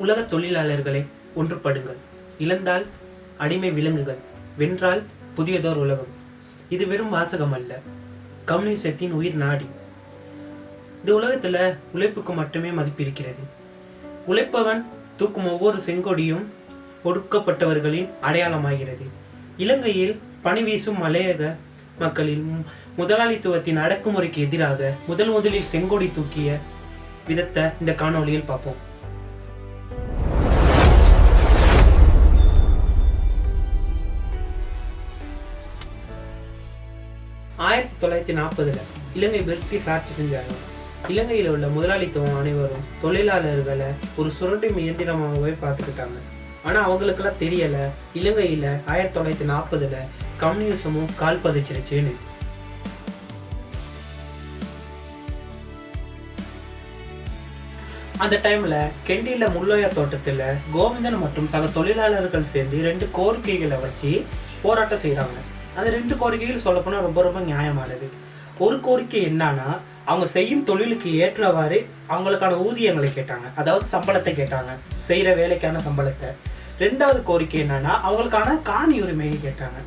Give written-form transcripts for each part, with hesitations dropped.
உலக தொழிலாளர்களை ஒன்றுபடுங்கள். இழந்தால் அடிமை விலங்குகள், வென்றால் புதியதோர் உலகம். இது வெறும் வாசகம் அல்ல, கம்யூனிசத்தின் உயிர் நாடி. இந்த உலகத்துல உழைப்புக்கு மட்டுமே மதிப்பு இருக்கிறது. உழைப்பவன் தூக்கும் ஒவ்வொரு செங்கொடியும் ஒடுக்கப்பட்டவர்களின் அடையாளமாகிறது. இலங்கையில் பனி வீசும் மலையக மக்களின் முதலாளித்துவத்தின் அடக்குமுறைக்கு எதிராக முதலில் செங்கொடி தூக்கிய விதத்தை இந்த காணொளியில் பார்ப்போம். ஆயிரத்தி 1940 இலங்கை பிரிட்டிஷ் ஆட்சி செஞ்சாங்க. இலங்கையில் உள்ள முதலாளித்துவம் அனைவரும் தொழிலாளர்களை ஒரு சுரண்டும் இயந்திரமாகவே பார்த்துக்கிட்டாங்க. ஆனா அவங்களுக்கெல்லாம் தெரியல, இலங்கையில 1940 கம்யூனிசமும் கால் பதிச்சிருச்சுன்னு. அந்த டைம்ல கெண்டியில முள்ளோயா தோட்டத்துல கோவிந்தன் மற்றும் சக தொழிலாளர்கள் சேர்ந்து 2 கோரிக்கைகளை வச்சு போராட்டம் செய்யறாங்க. அந்த 2 கோரிக்கைகள் சொல்ல போனா ரொம்ப நியாயமானது. ஒரு கோரிக்கை என்னன்னா, அவங்க செய்யும் தொழிலுக்கு ஏற்றவாறு அவங்களுக்கான ஊதியங்களை கேட்டாங்க, அதாவது சம்பளத்தை கேட்டாங்க, செய்யற வேலைக்கான சம்பளத்தை. 2வது கோரிக்கை என்னன்னா, அவங்களுக்கான காணி உரிமையை கேட்டாங்க.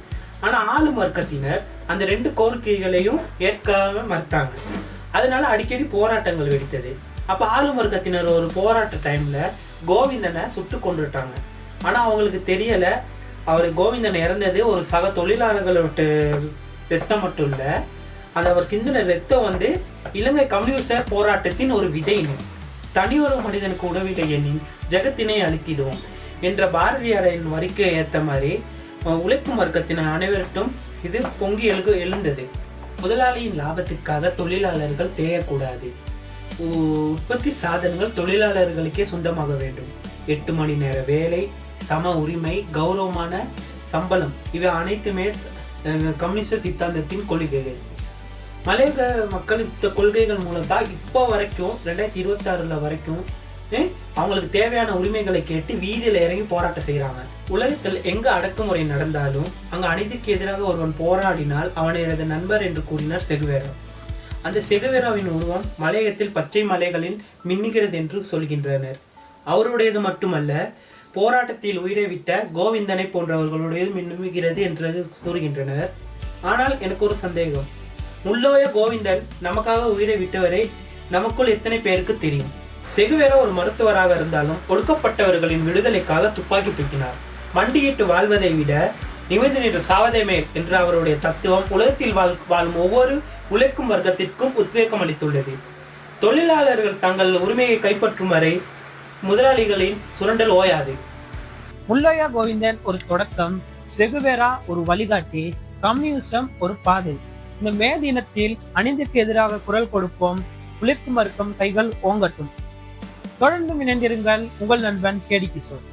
ஆனா ஆளும் வர்க்கத்தினர் அந்த 2 கோரிக்கைகளையும் ஏற்காம மறுத்தாங்க. அதனால அடிக்கடி போராட்டங்கள் வெடித்தது. அப்ப ஆளும் வர்க்கத்தினர் ஒரு போராட்ட டைம்ல கோவிந்தனை சுட்டு கொண்டுட்டாங்க. ஆனா அவங்களுக்கு தெரியல, அவர் கோவிந்தன் இறந்தது ஒரு சக தொழிலாளர்களோட ரத்தம் மட்டும் இல்ல, அந்த அவர் சிந்தின ரத்தம் இலங்கை கம்யூனிச போராட்டத்தின் ஒரு விதைன்னு. தனி ஒரு மனிதனுக்கு உதவிட எண்ணின் ஜெகத்தினை அழித்திடுவோம் என்ற பாரதியாரின் வரிக்கு ஏற்ற மாதிரி உழைக்கும் வர்க்கத்தின் அனைவருக்கும் இது பொங்கி எழுந்தது. முதலாளியின் லாபத்திற்காக தொழிலாளர்கள் தேயக்கூடாது. உற்பத்தி சாதனங்கள் தொழிலாளர்களுக்கே சொந்தமாக வேண்டும். 8 மணி நேர வேலை, சம உரிமை, கௌரவமான சம்பளம், இவை அனைத்துமே கம்யூனிஸ்ட் சித்தாந்தத்தின் கொள்கைகள். மலையக மக்கள் இந்த கொள்கைகள் மூலம் தான் இப்போ வரைக்கும் 2026 வரைக்கும் அவங்களுக்கு தேவையான உரிமைகளை கேட்டு வீதியில இறங்கி போராட்டம் செய்யறாங்க. உலகத்தில் எங்க அடக்குமுறை நடந்தாலும் அங்க அநீதிக்கு எதிராக ஒருவன் போராடினால் அவனை எனது நண்பர் என்று கூறினார் செகுவேரா. அந்த செகுவேராவின் உருவம் மலையகத்தில் பச்சை மலைகளில் மின்னுகிறது என்று சொல்கின்றனர். அவருடையது மட்டுமல்ல, போராட்டத்தில் உயிரை விட்ட கோவிந்தனை போன்றவர்களுடையது மின்னுகிறது என்று கூறுகின்றனர். ஆனால் எனக்கு ஒரு சந்தேகம், முள்ளோய கோவிந்தன் நமக்காக உயிரை விட்டவரை நமக்குள் எத்தனை பேருக்கு தெரியும்? செகுவேரா ஒரு மருத்துவராக இருந்தாலும் ஒடுக்கப்பட்டவர்களின் விடுதலைக்காக துப்பாக்கி தூக்கினார். மண்டியிட்டு வாழ்வதை விட நிமிர்ந்து நின்று சாவதே மேல் என்ற அவருடைய தத்துவம் உலகத்தில் வாழும் ஒவ்வொரு உழைக்கும் வர்க்கத்திற்கும் உத்வேகம் அளித்துள்ளது. தொழிலாளர்கள் தங்கள் உரிமையை கைப்பற்றும் வரை முதலாளிகளின் சுரண்டல் ஓயாது. முள்ளோயா கோவிந்தன் ஒரு தொடக்கம், செகுவேரா ஒரு வழிகாட்டி, கம்யூனிசம் ஒரு பாதை. இந்த மே தினத்தில் அநீதிக்கு எதிராக குரல் கொடுப்போம். உழைக்கும் வர்க்கம் கைகள் ஓங்கட்டும். தொடர்ந்து இணைந்திருங்கள். உங்கள் நண்பன் கேடி கிஷோர்.